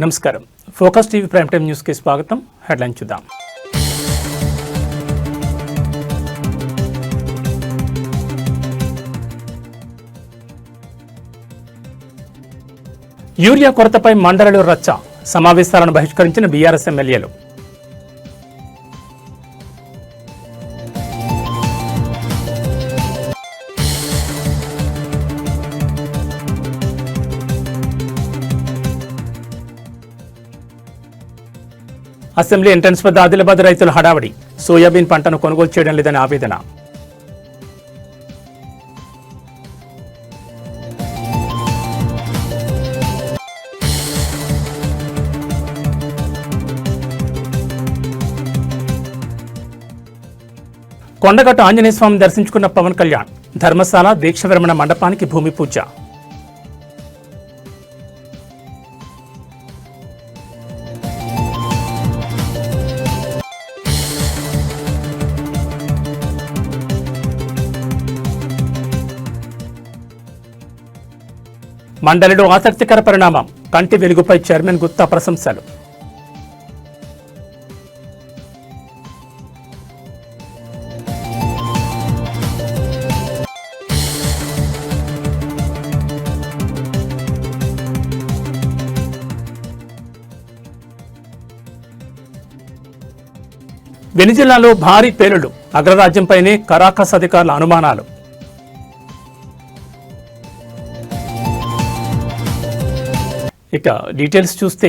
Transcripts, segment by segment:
నమస్కారం. Focus TV prime time news కి స్వాగతం. హెడ్లైన్ చూద్దాం. యూరియా కొరతపై మండలిలో రచ్చ. సమావేశాలను బహిష్కరించిన బీఆర్ఎస్ ఎమ్మెల్యేలు. అసెంబ్లీ ఎంట్రన్స్ వద్ద ఆదిలాబాద్ రైతుల హడావడి. సోయాబీన్ పంటను కొనుగోలు చేయడం లేదని ఆవేదన. కొండగట్టు ఆంజనేయ స్వామిని దర్శించుకున్న పవన్ కళ్యాణ్. ధర్మశాల దీక్ష విరమణ మండపానికి భూమి పూజ. మండలిలో ఆసక్తికర పరిణామం. కంటి వెలుగుపై చైర్మన్ గుత్తా ప్రశంసలు. వెనిజులాలో భారీ పేలుళ్లు. అగ్రరాజ్యంపైనే కరాకస్ అధికారుల అనుమానాలు. ఇక డీటెయిల్స్ చూస్తే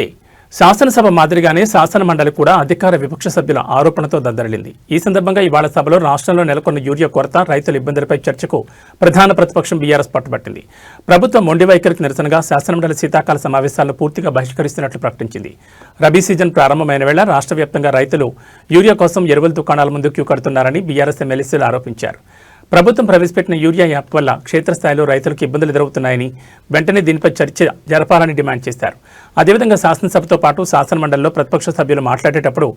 శాసనసభ మాదిరిగానే శాసన మండలి కూడా అధికార విపక్ష సభ్యుల ఆరోపణతో దద్దరిల్లింది. ఈ సందర్భంగా ఇవాళ సభలో రాష్ట్రంలో నెలకొన్న యూరియా కొరత, రైతుల ఇబ్బందులపై చర్చకు ప్రధాన ప్రతిపక్షం బీఆర్ఎస్ పట్టుబట్టింది. ప్రభుత్వం మొండి వైఖరికి నిరసనగా శాసనమండలి శీతాకాల సమావేశాలను పూర్తిగా బహిష్కరిస్తున్నట్లు ప్రకటించింది. రబీ సీజన్ ప్రారంభమైన వేళ రాష్ట్ర వ్యాప్తంగా రైతులు యూరియా కోసం ఎరువుల దుకాణాల ముందు క్యూ కడుతున్నారని బీఆర్ఎస్ ఎమ్మెల్యేలు ఆరోపించారు. ప్రభుత్వం ప్రవేశపెట్టిన యూరియా యాప్ వల్ల క్షేత్రస్థాయిలో రైతులకు ఇబ్బందులు ఎదురవుతున్నాయని, వెంటనే దీనిపై చర్చ జరపాలని డిమాండ్ చేశారు. అదేవిధంగా శాసనసభతో పాటు శాసనమండలిలో ప్రతిపక్ష సభ్యులు మాట్లాడేటప్పుడు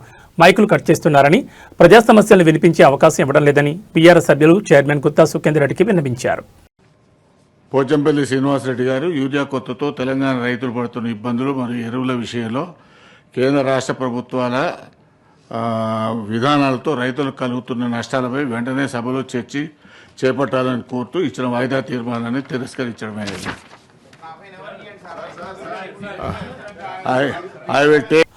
మైకులు కట్ చేస్తున్నారని, ప్రజా సమస్యలను వినిపించే అవకాశం ఇవ్వడం లేదని బీఆర్ఎస్ సభ్యులు చైర్మన్ గుత్తా సుఖేందర్ రెడ్డికి విన్నవించారు. పోచంపల్లి శ్రీనివాసరెడ్డి గారు యూరియా కొరతతో తెలంగాణ రైతులు పడుతున్న ఇబ్బందులు మరియు ఎరువుల విషయంలో కేంద్ర రాష్ట్ర ప్రభుత్వాల విధానాలతో రైతులకు కలుగుతున్న నష్టాలపై వెంటనే సభలో చర్చ చేపట్టాలని కోరుతూ ఇచ్చిన వాయిదా తీర్మానాన్ని తిరస్కరించడమైనది.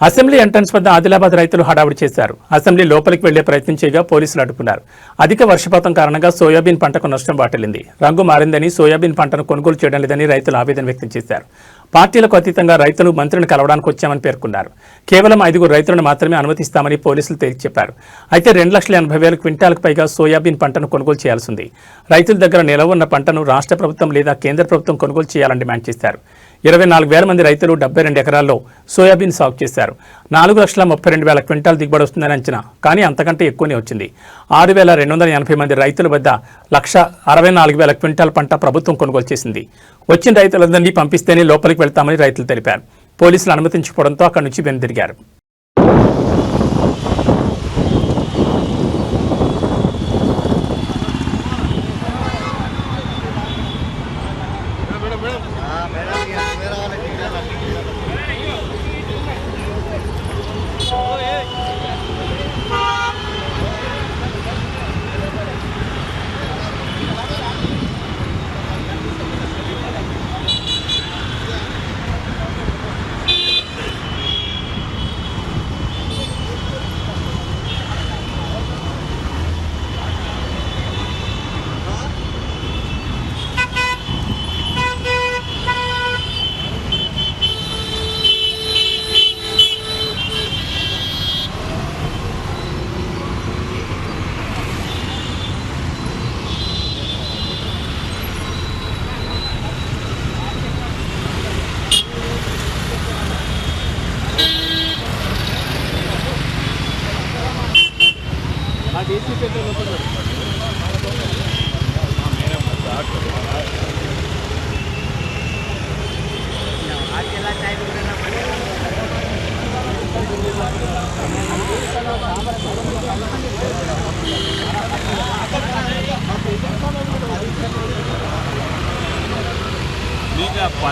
అసెంబ్లీ ఎంట్రన్స్ వద్ద ఆదిలాబాద్ రైతులు హడావుడి చేశారు. అసెంబ్లీ లోపలికి వెళ్లే ప్రయత్నం చేయగా పోలీసులు అడ్డుకున్నారు. అధిక వర్షపాతం కారణంగా సోయాబీన్ పంటకు నష్టం వాటిల్లింది. రంగు మారిందని, సోయాబీన్ పంటను కొనుగోలు చేయడం లేదని రైతులు ఆవేదన వ్యక్తం చేశారు. పార్టీలకు అతీతంగా రైతులు మంత్రిని కలవడానికి వచ్చామని పేర్కొన్నారు. కేవలం 5 రైతులను మాత్రమే అనుమతిస్తామని పోలీసులు తేల్చి చెప్పారు. అయితే 2,80,000 క్వింటాలకు పైగా సోయాబీన్ పంటను కొనుగోలు చేయాల్సింది. రైతుల దగ్గర నిలవ ఉన్న పంటను రాష్ట్ర ప్రభుత్వం లేదా కేంద్ర ప్రభుత్వం కొనుగోలు చేయాలని డిమాండ్ చేశారు. 24,000 మంది రైతులు 72 ఎకరాల్లో సోయాబీన్ సాగు చేశారు. 4,32,000 క్వింటాల్ దిగుబడి వస్తుందని అంచనా, కానీ అంతకంటే ఎక్కువనే వచ్చింది. 6,280 మంది రైతుల వద్ద 1,64,000 క్వింటాల్ పంట ప్రభుత్వం కొనుగోలు చేసింది. వచ్చిన రైతులందరినీ పంపిస్తేనే లోపలికి వెళ్తామని రైతులు తెలిపారు. పోలీసులు అనుమతించకపోవడంతో అక్కడి నుంచి వెనుదిరిగారు.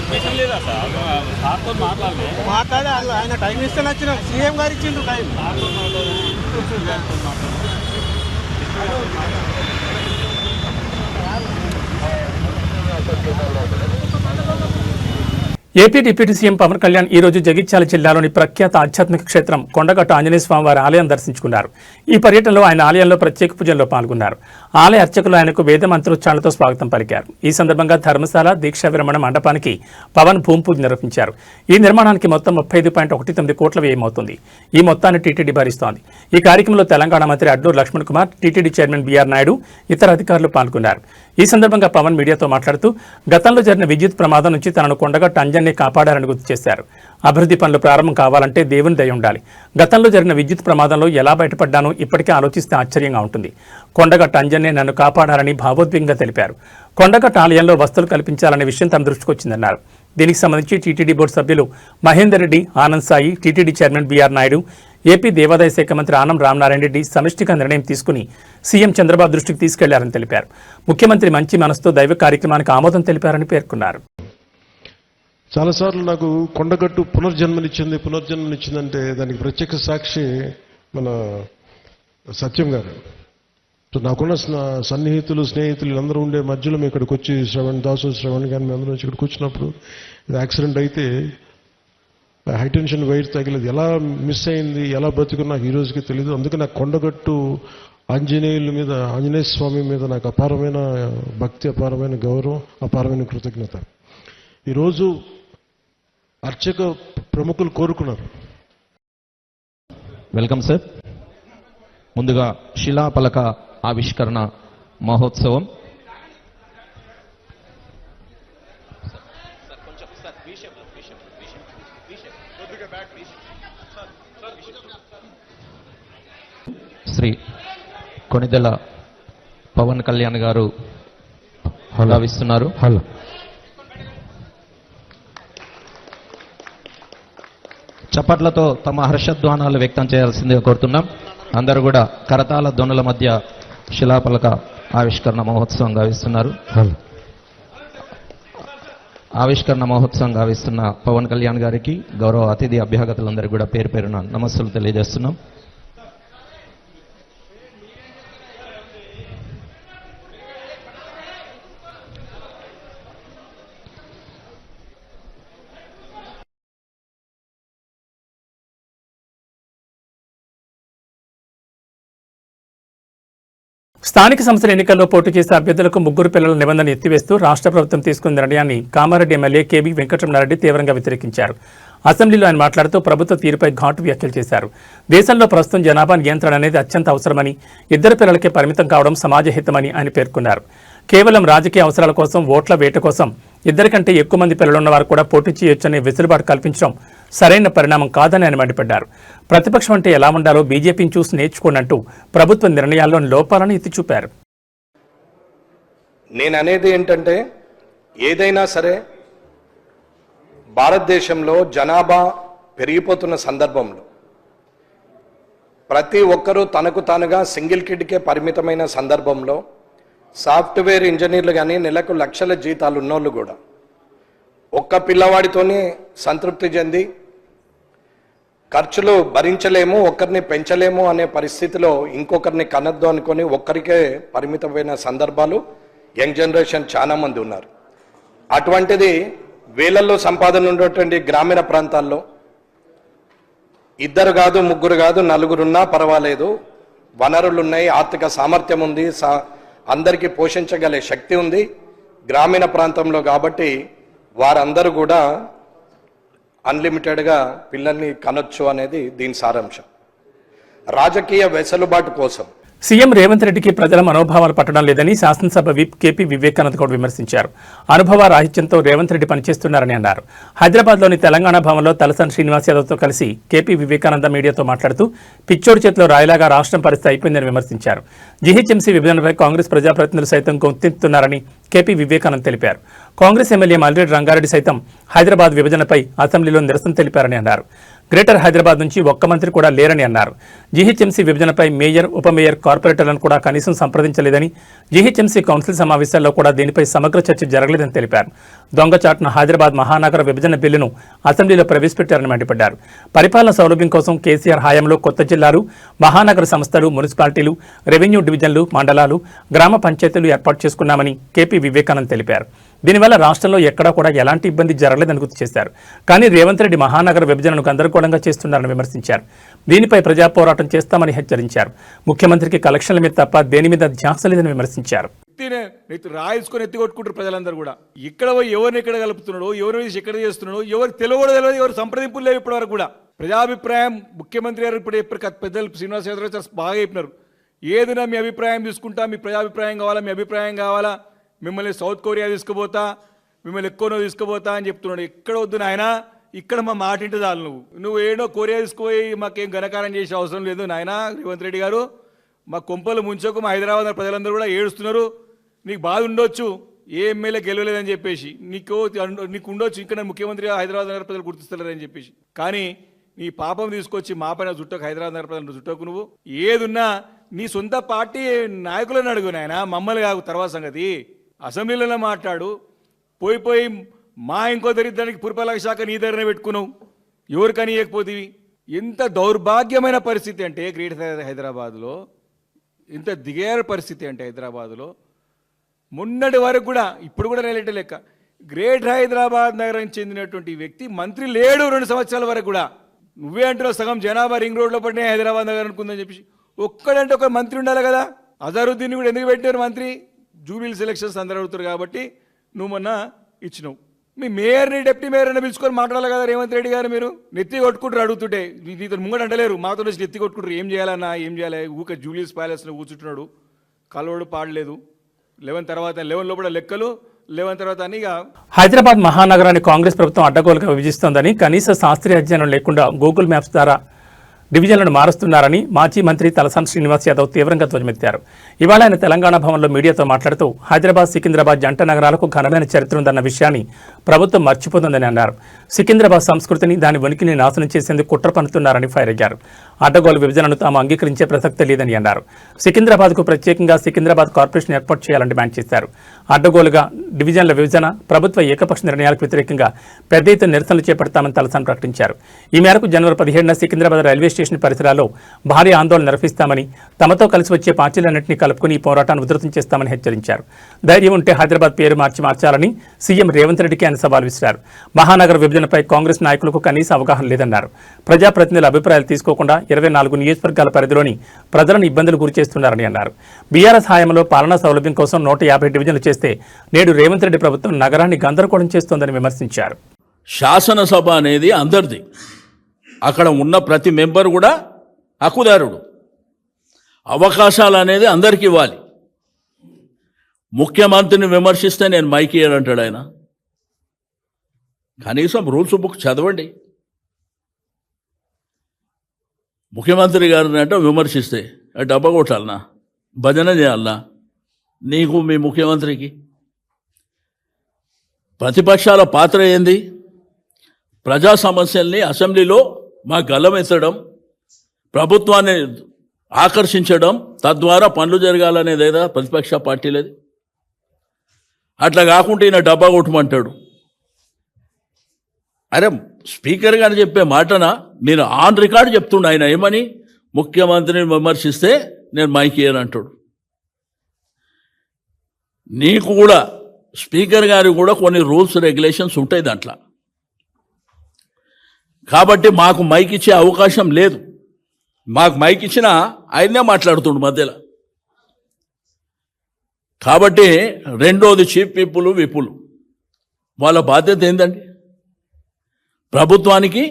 పర్మిషన్ లేదా సార్ సార్తో మాట్లాడే ఆయన టైం ఇస్తే నచ్చిన సీఎం గారు ఇచ్చిండ్రు time. AP deputy CM Pawan Kalyan ఈ రోజు జగిత్యాల జిల్లాలోని ప్రఖ్యాత ఆధ్యాత్మిక క్షేత్రం కొండగట్టు ఆంజనేయ స్వామివారి ఆలయం దర్శించుకున్నారు. ఈ పర్యటనలో ఆయన ఆలయంలో ప్రత్యేక పూజల్లో పాల్గొన్నారు. ఆలయ అర్చకులు ఆయనకు వేద మంత్రోచ్చారణలతో స్వాగతం పలికారు. ఈ సందర్భంగా ధర్మశాల దీక్షా విరమణ మండపానికి పవన్ భూమి పూజ నిర్వహించారు. ఈ నిర్మాణానికి మొత్తం 35.19 కోట్ల వ్యయమవుతుంది. ఈ మొత్తాన్ని టీటీడీ భరిస్తోంది. ఈ కార్యక్రమంలో తెలంగాణ మంత్రి Adluri Laxman Kumar, TTD chairman BR Naidu, ఇతర అధికారులు పాల్గొన్నారు. ఈ సందర్భంగా పవన్ మీడియాతో మాట్లాడుతూ గతంలో జరిగిన విద్యుత్ ప్రమాదం నుంచి తనను కొండగట్టు అంజన్నే కాపాడారని గుర్తు చేశారు. అభివృద్ధి పనులు ప్రారంభం కావాలంటే దేవుని దయ ఉండాలి. గతంలో జరిగిన విద్యుత్ ప్రమాదంలో ఎలా బయటపడ్డానో ఇప్పటికే ఆలోచిస్తే ఆశ్చర్యంగా ఉంటుంది. కొండగట్టు అంజన్నే నన్ను కాపాడారని భావోద్వేగంగా తెలిపారు. కొండగట్టు ఆలయంలో వసతులు కల్పించాలనే విషయం తమ దృష్టికి వచ్చిందన్నారు. దీనికి సంబంధించి టీటీడీ బోర్డు సభ్యులు Mahender Reddy, Anand Sai, TTD chairman BR Naidu, AP దేవాదాయ శాఖ మంత్రి ఆనం రామనారాయణ రెడ్డి సమిష్టిగా నిర్ణయం తీసుకుని సీఎం చంద్రబాబు దృష్టికి తీసుకెళ్లారని తెలిపారు. ముఖ్యమంత్రి మంచి మనసుతో దైవ కార్యక్రమానికి ఆమోదం తెలిపారని పేర్కొన్నారు. చాలాసార్లు నాకు కొండగట్టు పునర్జన్మనిచ్చిందంటే దానికి ప్రత్యక్ష సాక్షి మన సత్యం గారు. నాకున్న సన్నిహితులు, స్నేహితులు వీళ్ళందరూ ఉండే మధ్యలో మేము ఇక్కడికి వచ్చి శ్రవణ్ గారిని అందరూ వచ్చి ఇక్కడికి వచ్చినప్పుడు యాక్సిడెంట్ అయితే హైటెన్షన్ వైర్ తగిలేదు. ఎలా మిస్ అయింది, ఎలా బతుకున్నా ఈ రోజుకి తెలియదు. అందుకే నాకు కొండగట్టు ఆంజనేయ స్వామి మీద నాకు అపారమైన భక్తి, అపారమైన గౌరవం, అపారమైన కృతజ్ఞత. ఈరోజు అర్చక ప్రముఖులు కోరుకున్నారు. Welcome sir. ముందుగా శిలాపలక ఆవిష్కరణ మహోత్సవం. శ్రీ కొణిదెల పవన్ కళ్యాణ్ గారు భావిస్తున్నారు. చప్పట్లతో తమ హర్షధ్వానాలు వ్యక్తం చేయాల్సిందిగా కోరుతున్నాం. అందరూ కూడా కరతాళ ధ్వనుల మధ్య శిలాపలక ఆవిష్కరణ మహోత్సవం గావిస్తున్నారు. ఆవిష్కరణ మహోత్సవం గావిస్తున్న పవన్ కళ్యాణ్ గారికి, గౌరవ అతిథి అభ్యాగతులందరికీ కూడా పేరు పేరున నమస్సులు తెలియజేస్తున్నాం. స్థానిక సంస్థల ఎన్నికల్లో పోటీ చేసే అభ్యర్థులకు 3 పిల్లల నిబంధన ఎత్తివేస్తూ రాష్ట్ర ప్రభుత్వం తీసుకున్న నిర్ణయాన్ని కామారెడ్డి ఎమ్మెల్యే కేవీ వెంకటరమణారెడ్డి తీవ్రంగా వ్యతిరేకించారు. అసెంబ్లీలో ఆయన మాట్లాడుతూ ప్రభుత్వ తీరుపై ఘాటు వ్యాఖ్యలు చేశారు. దేశంలో ప్రస్తుతం జనాభా నియంత్రణ అనేది అత్యంత అవసరమని, 2 పిల్లలకే పరిమితం కావడం సమాజహితమని ఆయన పేర్కొన్నారు. కేవలం రాజకీయ అవసరాల కోసం, ఓట్ల వేట కోసం 2 కంటే ఎక్కువ మంది పిల్లలున్న వారు కూడా పోటీ చేయొచ్చనే వెసులుబాటు కల్పించడం సరైన పరిణామం కాదని ఆయన మండిపడ్డారు. ప్రతిపక్షం అంటే ఎలా ఉండాలో బీజేపీని చూసి నేర్చుకోనంటూ ప్రభుత్వ నిర్ణయాల్లోని లోపాలను ఎత్తి చూపారు. నేను అనేది ఏంటంటే, ఏదైనా సరే భారతదేశంలో జనాభా పెరిగిపోతున్న సందర్భంలో ప్రతి ఒక్కరూ తనకు తానుగా సింగిల్ కిడ్కే పరిమితమైన సందర్భంలో సాఫ్ట్వేర్ ఇంజనీర్లు కానీ నెలకు లక్షల జీతాలు ఉన్నోళ్ళు కూడా ఒక్క పిల్లవాడితోనే సంతృప్తి చెంది ఖర్చులు భరించలేము, ఒక్కరిని పెంచలేము అనే పరిస్థితిలో ఇంకొకరిని కనద్దు అనుకొని ఒక్కరికే పరిమితమైన సందర్భాలు యంగ్ జనరేషన్ చాలా మంది ఉన్నారు. అటువంటిది వేలల్లో సంపాదన ఉన్నటువంటి గ్రామీణ ప్రాంతాల్లో 2 కాదు, 3 కాదు, 4 ఉన్నా పర్వాలేదు, వనరులు ఉన్నాయి, ఆర్థిక సామర్థ్యం ఉంది, అందరికీ పోషించగలే శక్తి ఉంది గ్రామీణ ప్రాంతంలో. కాబట్టి వారందరూ కూడా అన్లిమిటెడ్గా పిల్లల్ని కనొచ్చు అనేది దీని సారాంశం. రాజకీయ వెసులుబాటు కోసం సీఎం రేవంత్ రెడ్డికి ప్రజల మనోభావాలు పట్టడం లేదని శాసనసభ విప్ కేపీ వివేకానంద గౌడ్ విమర్శించారు. అనుభవ రాహిత్యంతో రేవంత్ రెడ్డి పనిచేస్తున్నారని అన్నారు. హైదరాబాద్లోని తెలంగాణ భవన్లో తలసాని శ్రీనివాస్ యాదవ్తో కలిసి కేపీ వివేకానంద మీడియాతో మాట్లాడుతూ పిచ్చోడి చేతిలో రాయిలాగా రాష్ట్రం పరిస్థితి అయిపోయిందని విమర్శించారు. జీహెచ్ఎంసీ విభజనపై కాంగ్రెస్ ప్రజాప్రతినిధులు సైతం గొంతెత్తున్నారని కేపీ వివేకానంద్ తెలిపారు. కాంగ్రెస్ ఎమ్మెల్యే మల్రెడ్డి రంగారెడ్డి సైతం హైదరాబాద్ విభజనపై అసెంబ్లీలో నిరసన తెలిపారని అన్నారు. గ్రేటర్ హైదరాబాద్ నుంచి ఒక్క మంత్రి కూడా లేరని అన్నారు. జీహెచ్ఎంసీ విభజనపై మేయర్, ఉప మేయర్, కార్పొరేటర్లను కూడా కనీసం సంప్రదించలేదని, జీహెచ్ఎంసీ కౌన్సిల్ సమావేశాల్లో కూడా దీనిపై సమగ్ర చర్చ జరగలేదని తెలిపారు. దొంగచాటున హైదరాబాద్ మహానగర విభజన బిల్లును అసెంబ్లీలో ప్రవేశపెట్టారని మండిపడ్డారు. పరిపాలన సౌలభ్యం కోసం కేసీఆర్ హయాంలో కొత్త జిల్లాలు, మహానగర సంస్థలు, మున్సిపాలిటీలు, రెవెన్యూ డివిజన్లు, మండలాలు, గ్రామ పంచాయతీలు ఏర్పాటు చేసుకున్నామని కేపీ వివేకానంద్ తెలిపారు. దీనివల్ల రాష్ట్రంలో ఎక్కడా కూడా ఎలాంటి ఇబ్బంది జరగలేదని గుర్తు చేశారు. కానీ రేవంత్ రెడ్డి మహానగర విభజనను గందరగోళంగా చేస్తున్నారని విమర్శించారు. దీనిపై ప్రజా పోరాటం చేస్తామని హెచ్చరించారు. ముఖ్యమంత్రికి కలెక్షన్ల మీద తప్ప దేని మీద ధ్యాస లేదని విమర్శించారు. రాయించుకొని ఎత్తి కొట్టుకుంటారు ప్రజలందరూ కూడా. ఇక్కడ పోయి ఎవరిని ఎక్కడ కలుపుతున్నాడో, ఎవరు ఎక్కడ చేస్తున్నాడో ఎవరు తెలియదు, ఎవరు సంప్రదింపులు లేవు ఇప్పటి వరకు కూడా. ప్రజాభిప్రాయం ముఖ్యమంత్రి గారు ఇప్పుడు పెద్దలు శ్రీనివాస్ యాదవ్ బాగా చెప్పినారు. ఏదైనా మీ అభిప్రాయం తీసుకుంటా, మీ ప్రజాభిప్రాయం కావాలా, మీ అభిప్రాయం కావాలా, మిమ్మల్ని సౌత్ కొరియా తీసుకుపోతా, మిమ్మల్ని ఎక్కువనో తీసుకుపోతా అని చెప్తున్నాడు. ఎక్కడ వద్దు నాయన, ఇక్కడ మా మాట ఇంటి చాలు. నువ్వు ఏడో కొరియా తీసుకుపోయి మాకేం ఘనకారం చేసే అవసరం లేదు నాయన. రేవంత్ రెడ్డి గారు మా కొంపలు ముంచకు, మా హైదరాబాద్ ప్రజలందరూ కూడా ఏడుస్తున్నారు. నీకు బాధ ఉండొచ్చు, ఏ ఎమ్మెల్యే గెలవలేదని చెప్పేసి, నీకు ఉండొచ్చు ఇక్కడ ముఖ్యమంత్రి హైదరాబాద్ నగర ప్రజలు గుర్తిస్తలేరని చెప్పేసి. కానీ నీ పాపం తీసుకొచ్చి మా పైన చుట్టకు, హైదరాబాద్ నగర ప్రజలు చుట్టకు. నువ్వు ఏదున్నా నీ సొంత పార్టీ నాయకులను అడుగు నాయన, మమ్మల్ని కాదు. తర్వాత సంగతి అసెంబ్లీలో మాట్లాడు. పోయి మా ఇంకో దరిద్రానికి పురపాలక శాఖ నీ దగ్గరనే పెట్టుకున్నావు, ఎవరికని ఇవ్వకపోతేవి. ఎంత దౌర్భాగ్యమైన పరిస్థితి అంటే గ్రేటర్ హైదరాబాద్లో, ఎంత దిగేర పరిస్థితి అంటే హైదరాబాద్లో మొన్నటి వరకు కూడా, ఇప్పుడు కూడా నేలెట్ట లెక్క, గ్రేటర్ హైదరాబాద్ నగరం చెందినటువంటి వ్యక్తి మంత్రి లేడు 2 సంవత్సరాల వరకు కూడా. నువ్వే అంటున్నావు సగం జనాభా రింగ్ రోడ్లో పడినా హైదరాబాద్ నగరం అనుకుందని చెప్పేసి. ఒక్కడంటే ఒక మంత్రి ఉండాలి కదా. అజరుద్దీన్ కూడా ఎందుకు పెట్టారు మంత్రి? జూబిలీ సెలక్షన్స్ అందరూ అడుగుతారు కాబట్టి నువ్వు మొన్న ఇచ్చినావు. మీ మేయర్ని, డిప్యూటీ మేయర్ని పిలుచుకొని మాట్లాడాలి కదా రేవంత్ రెడ్డి గారు. మీరు నెత్తి కొట్టుకుంటారు అడుగుతుంటే, నీతో ముంగడు అంటలేరు, మాతో వచ్చి నెత్తి కొట్టుకుంటారు. ఏం చేయాలన్నా, ఏం చేయాలి? ఊక జూబిలీస్ ప్యాలెస్లో కూర్చుంటున్నాడు, కలవడు పాడలేదు. 11 లోపల లెక్కలు, 11 తర్వాత అని. హైదరాబాద్ మహానగరాన్ని కాంగ్రెస్ ప్రభుత్వం అడ్డగోలుగా విభజిస్తోందని, కనీస శాస్త్రీయ అధ్యయనం లేకుండా గూగుల్ మ్యాప్స్ ద్వారా డివిజన్లను మారుస్తున్నారని మాజీ మంత్రి తలసాని శ్రీనివాస్ యాదవ్ తీవ్రంగా ధ్వజమెత్తారు. ఇవాళ ఆయన తెలంగాణ భవన్లో మీడియాతో మాట్లాడుతూ హైదరాబాద్, సికింద్రాబాద్ జంట నగరాలకు ఘనమైన చరిత్ర ఉందన్న విషయాన్ని ప్రభుత్వం మర్చిపోతుందని అన్నారు. సికింద్రాబాద్ సంస్కృతిని, దాని ఉనికిని నాశనం చేసేందుకు కుట్ర పన్నుతున్నారని ఫైర్ అయ్యారు. అడ్డగోలు విభజనను తాము అంగీకరించే ప్రసక్తే లేదని అన్నారు. సికింద్రాబాద్కు ప్రత్యేకంగా సికింద్రాబాద్ కార్పొరేషన్ ఏర్పాటు చేయాలని డిమాండ్ చేశారు. అడ్డగోలుగా డివిజన్ల విభజన, ప్రభుత్వ ఏకపక్ష నిర్ణయాలకు వ్యతిరేకంగా పెద్ద ఎత్తున నిరసనలు చేపడతామని తలసాని ప్రకటించారు. ఈ మేరకు జనవరి 17న సికింద్రాబాద్ రైల్వే స్టేషన్ పరిసరాల్లో భారీ ఆందోళన నిర్వహిస్తామని, తమతో కలిసి వచ్చే పార్టీలన్నింటినీ కలుపుకుని ఈ పోరాటాన్ని ఉధృతం చేస్తామని హెచ్చరించారు. ధైర్యం ఉంటే హైదరాబాద్ పేరు మార్చాలని సీఎం రేవంత్ రెడ్డికి ఆయన సవాల్ విసిరారు. మహానగర విభజనపై కాంగ్రెస్ నాయకులకు కనీస అవగాహన లేదన్నారు. ప్రజాప్రతినిధుల అభిప్రాయాలు తీసుకోకుండా 24 నియోజకవర్గాల పరిధిలోని ప్రజలను ఇబ్బందులు గురిచేస్తున్నారని అన్నారు. బీఆర్ఎస్ హయాంలో పాలనా సౌలభ్యం కోసం 150 డివిజన్లు చేస్తే నేడు రేవంత్ రెడ్డి ప్రభుత్వం నగరాన్ని గందరగోళం చేస్తోందని విమర్శించారు. శాసనసభ అనేది అందరిది. అక్కడ ఉన్న ప్రతి మెంబర్ కూడా హక్కుదారుడు. అవకాశాలు అనేది అందరికీ ఇవ్వాలి. ముఖ్యమంత్రిని విమర్శిస్తే నేను మైక్ ఇయ్యడంటాడు ఆయన. కనీసం రూల్స్ బుక్ చదవండి. ముఖ్యమంత్రి గారిని అంటే విమర్శిస్తే డబ్బా కొట్టాలనా, భజన చేయాలనా నీకు, మీ ముఖ్యమంత్రికి? ప్రతిపక్షాల పాత్ర ఏంది? ప్రజా సమస్యల్ని అసెంబ్లీలో మా గల్లమెత్తడం, ప్రభుత్వాన్ని ఆకర్షించడం, తద్వారా పనులు జరగాలనేదేదా ప్రతిపక్ష పార్టీలది. అట్లా కాకుండా ఈయన డబ్బా కొట్టమంటాడు. అరే స్పీకర్ గారు చెప్పే మాటన నేను ఆన్ రికార్డు చెప్తుండ. ఆయన ఏమని, ముఖ్యమంత్రిని విమర్శిస్తే నేను మైక్ ఇయ్యనంటాడు. నీకు కూడా, స్పీకర్ గారికి కూడా కొన్ని రూల్స్ రెగ్యులేషన్స్ ఉంటాయి దాంట్లో. కాబట్టి మాకు మైక్ ఇచ్చే అవకాశం లేదు. మాకు మైక్ ఇచ్చినా ఆయనే మాట్లాడుతుండు మధ్యలో. కాబట్టి రెండోది చీఫ్ విప్పులు వాళ్ళ బాధ్యత ఏందండి? ప్రభుత్వానికి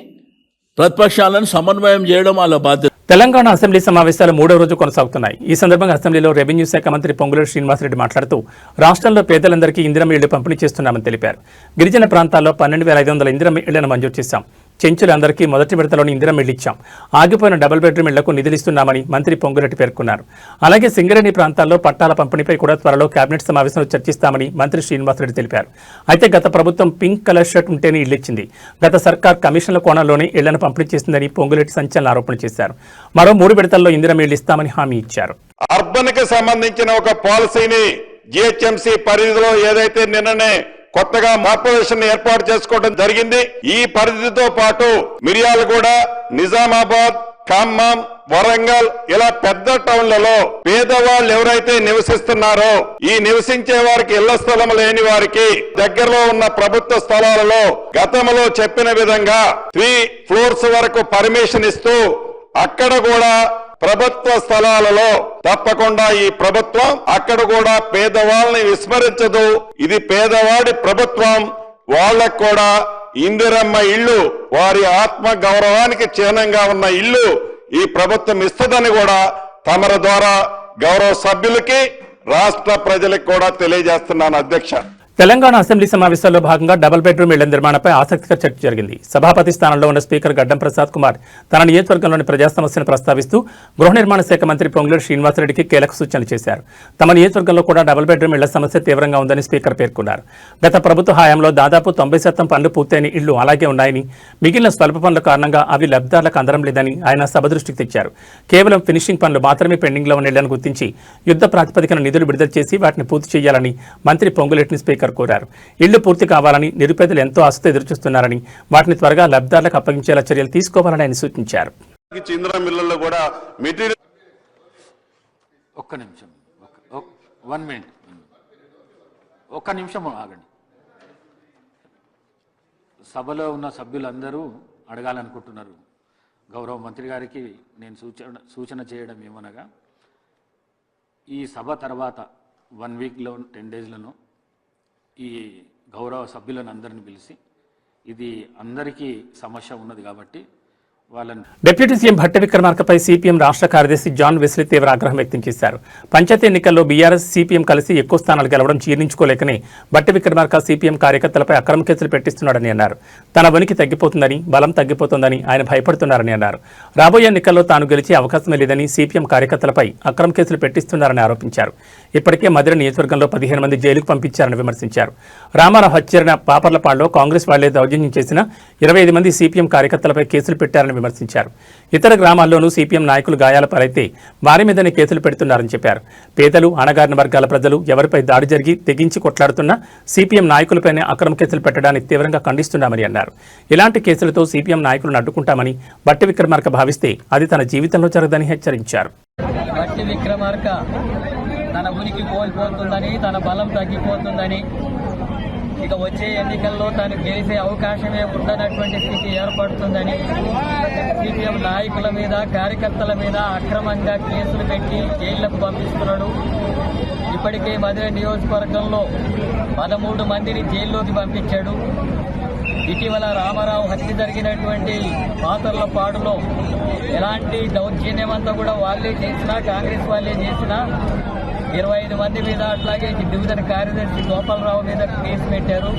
ప్రతిపక్షాలను సమన్వయం చేయడం వాళ్ళ బాధ్యత. తెలంగాణ అసెంబ్లీ సమావేశాలు 3వ రోజు కొనసాగుతున్నాయి. ఈ సందర్భంగా అసెంబ్లీలో రెవెన్యూ శాఖ మంత్రి పొంగులేటి శ్రీనివాసరెడ్డి మాట్లాడుతూ రాష్ట్రంలో పేదలందరికీ ఇందిరమ్మ ఇళ్లు పంపిణీ చేస్తున్నామని తెలిపారు. గిరిజన ప్రాంతాల్లో 12,500 ఇందిరమ్మ ఇళ్లను మంజూరు చేశాం. చెంచులందరికీ మొదటి విడతలోని ఇందిరమ్మ ఇళ్లు ఇచ్చాం. ఆగిపోయిన డబుల్ బెడ్రూమ్ ఇళ్లకు నిధులిస్తున్నామని మంత్రి పొంగులేటి పేర్కొన్నారు. అలాగే సింగరేణి ప్రాంతాల్లో పట్టాల పంపిణీపై కూడా త్వరలో కేబినెట్ సమావేశంలో చర్చిస్తామని మంత్రి శ్రీనివాసరెడ్డి తెలిపారు. అయితే గత ప్రభుత్వం పింక్ కలర్ షర్ట్ ఉంటేనే ఇళ్లు ఇచ్చింది. గత సర్కార్ కమిషన్ల కోణంలోనే ఇళ్లను పంపిణీ చేసిందని పొంగులేటి సంచలన ఆరోపణ చేశారు. మరో 3 విడతల్లో ఇందిరమ్మ ఇళ్లు ఇస్తామని హామీ ఇచ్చారు. అర్బన్ కి సంబంధించిన ఒక పాలసీని జిహెచ్ఎంసీ పరిధిలో ఏదైతే నిన్ననే కొత్తగా కార్పొరేషన్ ఏర్పాటు చేసుకోవడం జరిగింది. ఈ పరిధితో పాటు మిర్యాలగూడ, నిజామాబాద్, ఖమ్మం, వరంగల్ ఇలా పెద్ద టౌన్లలో పేదవాళ్ళు ఎవరైతే నివసిస్తున్నారో ఈ నివసించే వారికి ఇళ్ల స్థలం లేని వారికి దగ్గరలో ఉన్న ప్రభుత్వ స్థలాలలో గతంలో చెప్పిన విధంగా 3 ఫ్లోర్స్ వరకు పర్మిషన్ ఇస్తూ అక్కడ కూడా ప్రభుత్వ స్థలాలలో తప్పకుండా ఈ ప్రభుత్వం అక్కడ కూడా పేదవాళ్ళని విస్మరించదు. ఇది పేదవాడి ప్రభుత్వం. వాళ్ళకు కూడా ఇందిరమ్మ ఇళ్లు, వారి ఆత్మ గౌరవానికి చిహ్నంగా ఉన్న ఇల్లు ఈ ప్రభుత్వం ఇస్తుందని కూడా తమరి ద్వారా గౌరవ సభ్యులకి రాష్ట్ర ప్రజలకు కూడా తెలియజేస్తున్నాను. అధ్యక్ష, తెలంగాణ అసెంబ్లీ సమావేశాల్లో భాగంగా డబుల్ బెడ్రూమ్ ఇళ్ల నిర్మాణంపై ఆసక్తికర చర్చ జరిగింది. సభాపతి స్థానంలో ఉన్న స్పీకర్ గడ్డం ప్రసాద్ కుమార్ తన నియోజకవర్గంలోని ప్రజా సమస్యను ప్రస్తావిస్తూ గృహ నిర్మాణ శాఖ మంత్రి పొంగులేటి శ్రీనివాసరెడ్డికి కీలక సూచనలు చేశారు. తమ నియోజకవర్గంలో కూడా డబుల్ బెడ్రూమ్ ఇళ్ల సమస్య తీవ్రంగా ఉందని స్పీకర్ పేర్కొన్నారు. గత ప్రభుత్వ హయాంలో దాదాపు 90% పనులు పూర్తయిన ఇళ్లు అలాగే ఉన్నాయని, మిగిలిన స్వల్ప పనుల కారణంగా అవి లబ్ధిదారులకు అందడం లేదని ఆయన సభ దృష్టికి తెచ్చారు. కేవలం ఫినిషింగ్ పనులు మాత్రమే పెండింగ్లో ఉన్న ఇళ్లను గుర్తించి యుద్ధ ప్రాతిపదికన నిధులు విడుదల చేసి వాటిని పూర్తి చేయాలని మంత్రి పొంగులేటిని స్పీకర్ కోరారు. ఇళ్లు పూర్తి కావాలని, నిరుపేదలు ఎంతో ఆశతో ఎదురుచూస్తున్నారని, వాటిని త్వరగా లబ్ధిదారులకు అప్పగించేలా చర్యలు తీసుకోవాలని ఆయన సూచించారు. ఒక్క నిమిషం ఆగండి. సభలో ఉన్న సభ్యులందరూ అడగాలనుకుంటున్నారు. గౌరవ మంత్రి గారికి నేను సూచన చేయడం ఏమనగా, ఈ సభ తర్వాత 1 వీక్లో 10 డేస్లను ఈ గౌరవ సభ్యులను అందరిని పిలిచి, ఇది అందరికీ సమస్య ఉన్నది కాబట్టి వాళ్ళని. డిప్యూటీ సీఎం భట్టి విక్రమార్కపై సిపిఎం రాష్ట్ర కార్యదర్శి జాన్ వెస్లీ తీవ్ర ఆగ్రహం వ్యక్తం చేశారు. పంచాయతీ ఎన్నికల్లో బీఆర్ఎస్ సిపిఎం కలిసి ఎక్కువ స్థానాలు గెలవడం జీర్ణించుకోలేకనే భట్టి విక్రమార్క సిపిఎం కార్యకర్తలపై అక్రమ కేసులు పెట్టిస్తున్నాడని అన్నారు. తన ఉనికి తగ్గిపోతుందని, బలం తగ్గిపోతుందని ఆయన భయపడుతున్నారని అన్నారు. రాబోయే ఎన్నికల్లో తాను గెలిచే అవకాశమే లేదని సిపిఎం కార్యకర్తలపై అక్రమ కేసులు పెట్టిస్తున్నారని ఆరోపించారు. ఇప్పటికే మధిర నియోజకవర్గంలో 15 మంది జైలుకు పంపించారని విమర్శించారు. రామారావు హత్యన పాపర్లపాడులో కాంగ్రెస్ వాళ్లే దౌర్జన్యం చేసిన 25 మంది సిపిఎం కార్యకర్తలపై కేసులు పెట్టారని విమర్శించారు. ఇతర గ్రామాల్లోనూ సిపిఎం నాయకులు గాయాల పాలైతే వారి మీదనే కేసులు పెడుతున్నారని చెప్పారు. పేదలు, అణగారిన వర్గాల ప్రజలు ఎవరిపై దాడి జరిగి తెగించి కొట్లాడుతున్నా సిపిఎం నాయకులపైనే అక్రమ కేసులు పెట్టడాన్ని తీవ్రంగా ఖండిస్తున్నామని అన్నారు. ఇలాంటి కేసులతో సిపిఎం నాయకులను అడ్డుకుంటామని భట్టి విక్రమార్క భావిస్తే అది తన జీవితంలో జరగదని హెచ్చరించారు. భట్టి విక్రమార్క తన ఉనికి కోల్పోతుందని, తన బలం తగ్గిపోతుందని, ఇక వచ్చే ఎన్నికల్లో తాను గెలిచే అవకాశమే ఉండనటువంటి స్థితి ఏర్పడుతుందని సిపిఎం నాయకుల మీద, కార్యకర్తల మీద అక్రమంగా కేసులు పెట్టి జైళ్లకు పంపిస్తున్నాడు. ఇప్పటికే మధుర నియోజకవర్గంలో 13 మందిని జైల్లోకి పంపించాడు. ఇటీవల రామారావు హత్య జరిగినటువంటి పాతర్లపాడులో ఎలాంటి దౌర్జన్యమంతా కూడా వాళ్ళే చేసినా, కాంగ్రెస్ వాళ్ళే చేసినా 25 మంది మీద, అట్లాగే డివిజన్ కార్యదర్శి గోపాలరావు మీద కేసు పెట్టారు.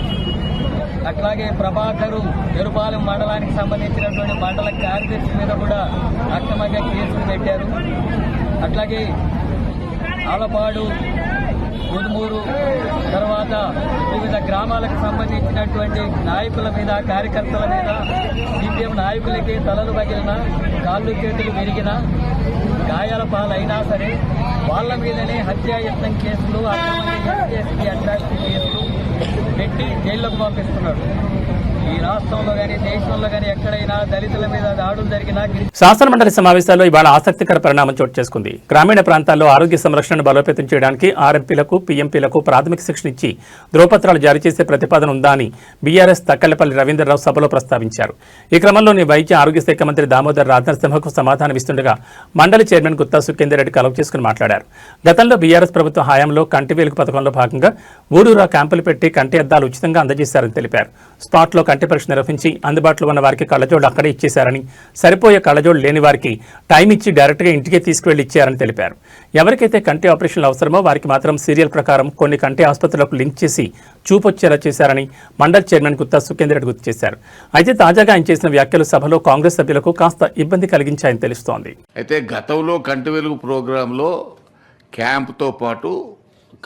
అట్లాగే ప్రభాకరు ఎరుపాలెం మండలానికి సంబంధించినటువంటి మండల కార్యదర్శి మీద కూడా అక్రమంగా కేసులు పెట్టారు. అట్లాగే ఆలపాడు, గుదుమూరు, తర్వాత వివిధ గ్రామాలకు సంబంధించినటువంటి నాయకుల మీద, కార్యకర్తల మీద, సిపిఎం నాయకులకి తలలు పగిలిన, కాళ్ళు చేతులు విరిగిన, గాయాల పాలైనా సరే వాళ్ళ మీదనే హత్యాయత్నం కేసులు, అక్రమంగా అట్రాసిటీ కేసులు పెట్టి జైల్లోకి పంపిస్తున్నాడు. ఈ రాష్ట్రంలో కానీ దేశంలో కానీ ఎక్కడైనా దళితుల మీద దాడులు జరిగినా. శాసనమండలి సమావేశాల్లో ఇవాళ ఆసక్తికర పరిణామం చోటు చేసుకుంది. గ్రామీణ ప్రాంతాల్లో ఆరోగ్య సంరక్షణను బలోపేతం చేయడానికి ఆర్ఎంపీలకు, పీఎంపీలకు ప్రాథమిక శిక్షణ ఇచ్చి ధ్రువపత్రాలు జారీ చేసే ప్రతిపాదన ఉందా అని బీఆర్ఎస్ తక్కళ్లపల్లి రవీంద్రరావు సభలో ప్రస్తావించారు. ఈ క్రమంలోని వైద్య ఆరోగ్య శాఖ మంత్రి దామోదర్ రాజనరసింహకు సమాధానమిస్తుండగా మండలి చైర్మన్ గుత్తా సుఖేందర్ రెడ్డి కలవ చేసుకుని మాట్లాడారు. గతంలో బీఆర్ఎస్ ప్రభుత్వ హయాంలో కంటి వెలుగు పథకంలో భాగంగా ఊరూరా క్యాంపులు పెట్టి కంటి అద్దాలు ఉచితంగా అందజేశారని తెలిపారు. స్పాట్లో కంటి పరీక్ష నిర్వహించి అందుబాటులో ఉన్న వారికి కళ్లజోడు అక్కడే ఇచ్చేశారని, సరిపోయే కళ్లజోడు లేని వారికి టైం ఇచ్చి డైరెక్ట్గా ఇంటికే తీసుకువెళ్లి ఇచ్చారని తెలిపారు. ఎవరికైతే కంటి ఆపరేషన్లు అవసరమో వారికి మాత్రం సీరియల్ ప్రకారం కొన్ని కంటి ఆసుపత్రులకు లింక్ చేసి చూపొచ్చేలా చేశారని మండల్ చైర్మన్ గుత్తా సుఖేందర్ రెడ్డి గుర్తు చేశారు. అయితే తాజాగా ఆయన చేసిన వ్యాఖ్యలు సభలో కాంగ్రెస్ సభ్యులకు కాస్త ఇబ్బంది కలిగించాయని తెలుస్తోంది. అయితే గతంలో కంటి వెలుగు ప్రోగ్రాంలో క్యాంప్తో పాటు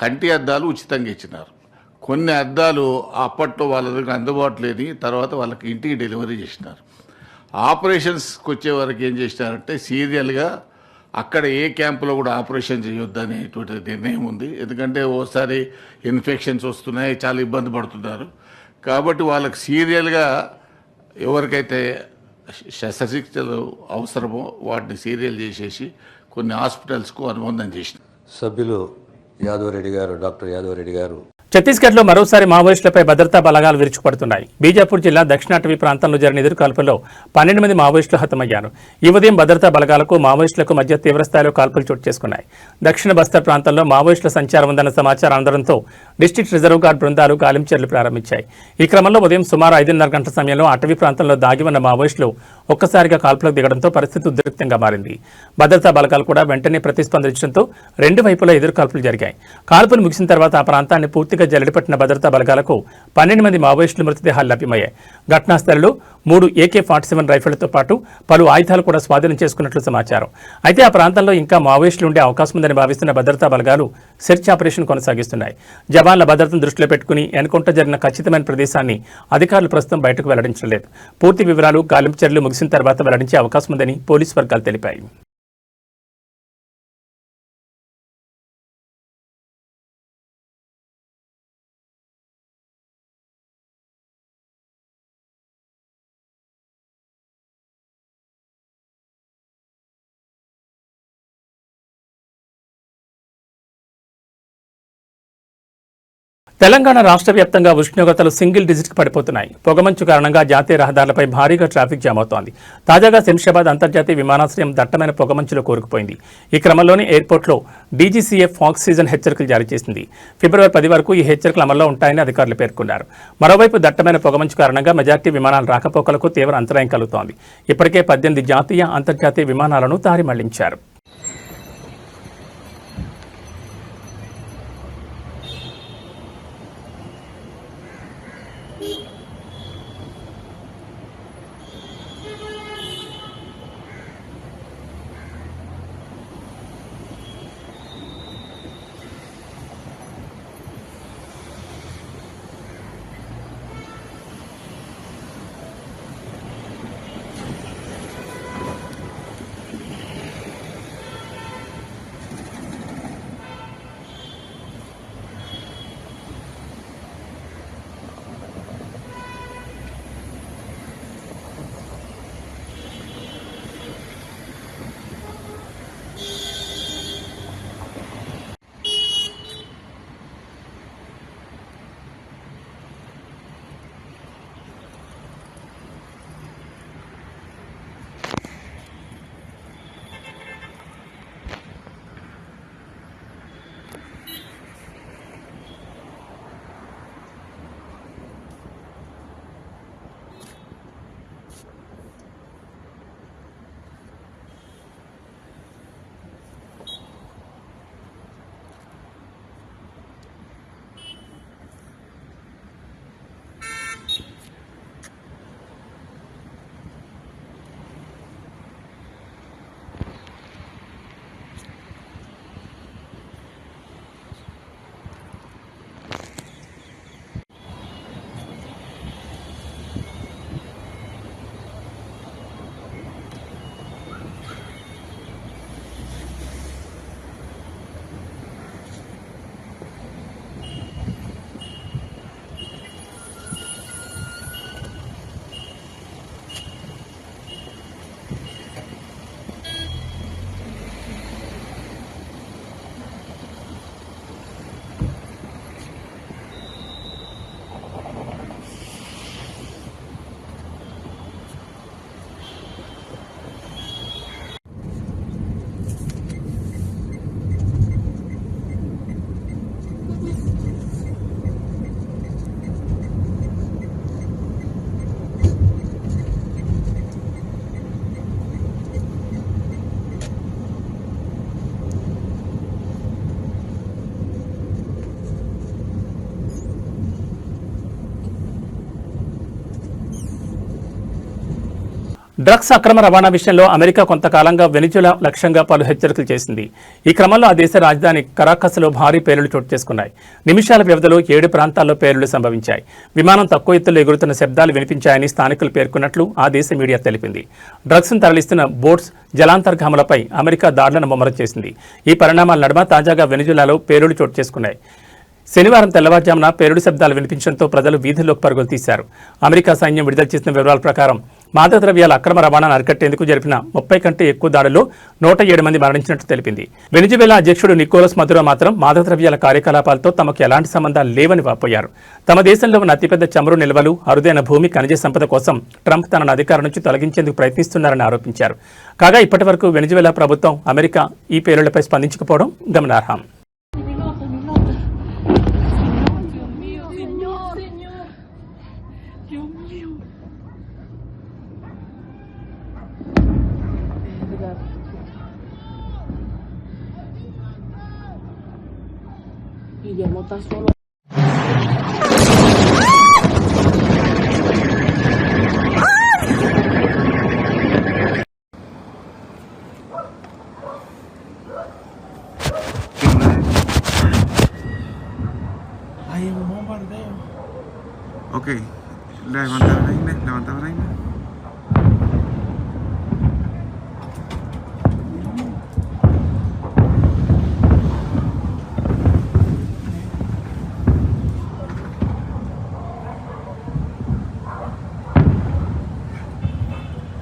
కంటి అద్దాలు ఉచితంగా ఇచ్చినారు. కొన్ని అద్దాలు అప్పట్లో వాళ్ళ దగ్గర అందుబాటు లేని తర్వాత వాళ్ళకి ఇంటికి డెలివరీ చేసినారు. ఆపరేషన్స్కి వచ్చే వరకు ఏం చేసినారంటే సీరియల్గా అక్కడ ఏ క్యాంపులో కూడా ఆపరేషన్ చేయొద్దు అనేటువంటి నిర్ణయం ఉంది. ఎందుకంటే ఓసారి ఇన్ఫెక్షన్స్ వస్తున్నాయి, చాలా ఇబ్బంది పడుతున్నారు. కాబట్టి వాళ్ళకి సీరియల్గా ఎవరికైతే శస్త్రచికిత్సలు అవసరమో వాటిని సీరియల్ చేసేసి కొన్ని హాస్పిటల్స్కు అనుబంధం చేసినారు. సభ్యులు యాదవరెడ్డి గారు, డాక్టర్ యాదవరెడ్డి గారు. ఛత్తీస్గఢ్లో మరోసారి మావోయిస్టులపై భద్రతా బలగాలు విరుచుకుపడుతున్నాయి. బీజాపూర్ జిల్లా దక్షిణ అటవీ ప్రాంతంలో జరిగిన ఎదురు కాల్పుల్లో 12 మంది మావోయిస్టులు హతమయ్యారు. ఈ ఉదయం భద్రతా బలగాలకు మావోయిస్టులకు మధ్య తీవ్రస్థాయిలో కాల్పులు చోటు చేసుకున్నాయి. దక్షిణ బస్తర్ ప్రాంతంలో మావోయిస్టుల సంచారం ఉందన్న సమాచారం అందడంతో డిస్టిక్ట్ రిజర్వ్ గార్డ్ బృందాలు గాలించర్లు ప్రారంభించాయి. ఈ క్రమంలో ఉదయం సుమారు 5:30 గంటల సమయంలో అటవీ ప్రాంతంలో దాగి ఉన్న మావోయిస్టులు ఒక్కసారిగా కాల్పులకు దిగడంతో పరిస్థితి ఉద్రిక్తంగా మారింది. భద్రతా బలగాలు కూడా వెంటనే ప్రతిస్పందించడంతో రెండు వైపులా ఎదురు కాల్పులు జరిగాయి. కాల్పులు ముగిసిన తర్వాత ఆ ప్రాంతాన్ని పూర్తిగా జల్లెడపట్టిన భద్రతా బలగాలకు 12 మంది మావోయిస్టుల మృతదేహాలు లభ్యమయ్యాయి. ఘటనా స్థలంలో 3 AK-47 రైఫిళ్లతో పాటు పలు ఆయుధాలు కూడా స్వాధీనం చేసుకున్నట్లు సమాచారం. అయితే ఆ ప్రాంతంలో ఇంకా మావోయిస్టులు ఉండే అవకాశం ఉందని భావిస్తున్న భద్రతా బలగాలు సెర్చ్ ఆపరేషన్ కొనసాగిస్తున్నాయి. జవాన్ల భద్రతను దృష్టిలో పెట్టుకుని ఎన్కౌంటర్ జరిగిన ఖచ్చితమైన ప్రదేశాన్ని అధికారులు ప్రస్తుతం బయటకు వెల్లడించలేదు. పూర్తి వివరాలు గాలింపు చర్యలు ముగిసిన తర్వాత వెల్లడించే అవకాశం ఉందని పోలీసు వర్గాలు తెలిపాయి. తెలంగాణ రాష్ట్ర వ్యాప్తంగా ఉష్ణోగ్రతలు సింగిల్ డిజిట్కి పడిపోతున్నాయి. పొగమంచు కారణంగా జాతీయ రహదారులపై భారీగా ట్రాఫిక్ జామ్ అవుతోంది. తాజాగా శంషాబాద్ అంతర్జాతీయ విమానాశ్రయం దట్టమైన పొగమంచులో కూరుకుపోయింది. ఈ క్రమంలోనే ఎయిర్పోర్ట్లో DGCA ఆక్సిజన్ హెచ్చరికలు జారీ చేసింది. ఫిబ్రవరి 10 వరకు ఈ హెచ్చరికలు అమల్లో ఉంటాయని అధికారులు పేర్కొన్నారు. మరోవైపు దట్టమైన పొగమంచు కారణంగా మెజార్టీ విమానాల రాకపోకలకు తీవ్ర అంతరాయం కలుగుతోంది. ఇప్పటికే 18 జాతీయ అంతర్జాతీయ విమానాలను దారి మళ్లించారు. డ్రగ్స్ అక్రమ రవాణా విషయంలో అమెరికా కొంతకాలంగా వెనిజులా లక్ష్యంగా పలు హెచ్చరికలు చేసింది. ఈ క్రమంలో ఆ దేశ రాజధాని కరాకస్లో భారీ పేలుళ్లు చోటు చేసుకున్నాయి. నిమిషాల వ్యవధిలో 7 ప్రాంతాల్లో పేలుళ్లు సంభవించాయి. విమానం తక్కువ ఎత్తులో ఎగురుతున్న శబ్దాలు వినిపించాయని స్థానికులు పేర్కొన్నట్లు ఆ దేశ మీడియా తెలిపింది. డ్రగ్స్ను తరలిస్తున్న బోట్స్, జలాంతర్గాములపై అమెరికా దాడులను ముమ్మరం చేసింది. ఈ పరిణామాల నడుమ తాజాగా వెనిజులాలో పేలుళ్లు చోటు చేసుకున్నాయి. శనివారం తెల్లవారుజామున పేలుడు శబ్దాలు వినిపించడంతో ప్రజలు వీధుల్లోకి పరుగులు తీశారు. అమెరికా సైన్యం విడుదల చేసిన వివరాల ప్రకారం మాదక ద్రవ్యాల అక్రమ రవాణాను అరికట్టేందుకు జరిపిన 30 కంటే ఎక్కువ దాడుల్లో 107 మంది మరణించినట్టు తెలిపింది. వెనిజువేలా అధ్యక్షుడు నికోలస్ మదురో మాత్రం మాదక ద్రవ్యాల కార్యకలాపాలతో తమకు ఎలాంటి సంబంధాలు లేవని వాపోయారు. తమ దేశంలో ఉన్న అతిపెద్ద చమురు నిల్వలు, అరుదైన భూమి, ఖనిజ సంపద కోసం ట్రంప్ తనను అధికారం నుంచి తొలగించేందుకు ప్రయత్నిస్తున్నారని ఆరోపించారు. కాగా ఇప్పటి వరకు వెనిజువేలా ప్రభుత్వం, అమెరికా ఈ పేలుళ్లపై స్పందించకపోవడం గమనార్హం. Guillermo está solo. Hay un bombardeo. Ok, levanta la vaina, levanta la vaina.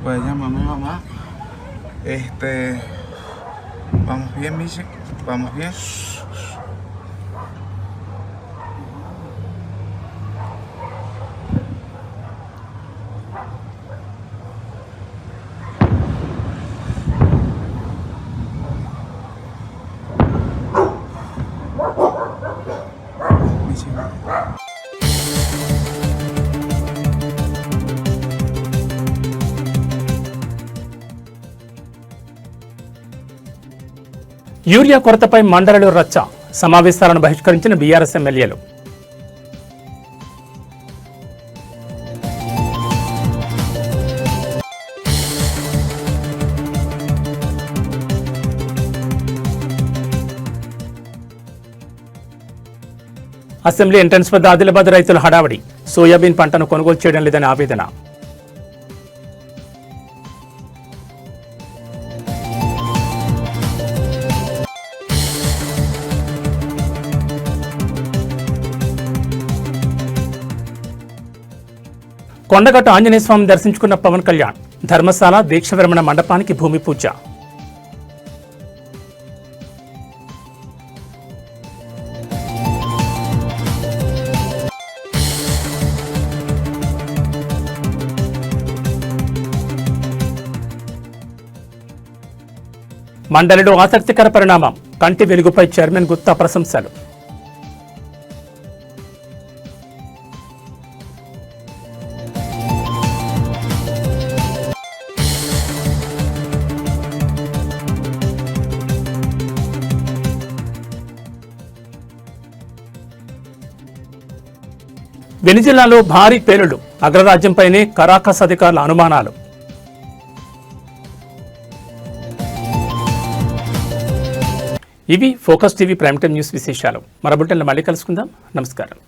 Pues llámame mamá. Vamos bien, Michi. Vamos bien. Michi, urea కొరతపై మండలిలో రచ్చ, సమావేశాలను బహిష్కరించిన బీఆర్ఎస్ ఎమ్మెల్యేలు. అసెంబ్లీ ఎంట్రన్స్ వద్ద ఆదిలాబాద్ రైతుల హడావడి, సోయాబీన్ పంటను కొనుగోలు చేయడం లేదని ఆవేదన. కొండగట్టు ఆంజనేయ స్వామిని దర్శించుకున్న పవన్ కళ్యాణ్, ధర్మశాల దీక్ష విరమణ మండపానికి భూమి పూజ. మండలిలో ఆసక్తికర పరిణామం, కంటి వెలుగుపై చైర్మన్ గుత్తా ప్రశంసలు. వెనిజులాలో భారీ పేలుళ్లు, అగ్రరాజ్యంపైనే కరాకస్ అధికారుల అనుమానాలు. ఇవి focus TV prime time news విశేషాలు. మరో బులెటిన్లో మళ్ళీ కలుసుకుందాం. నమస్కారం.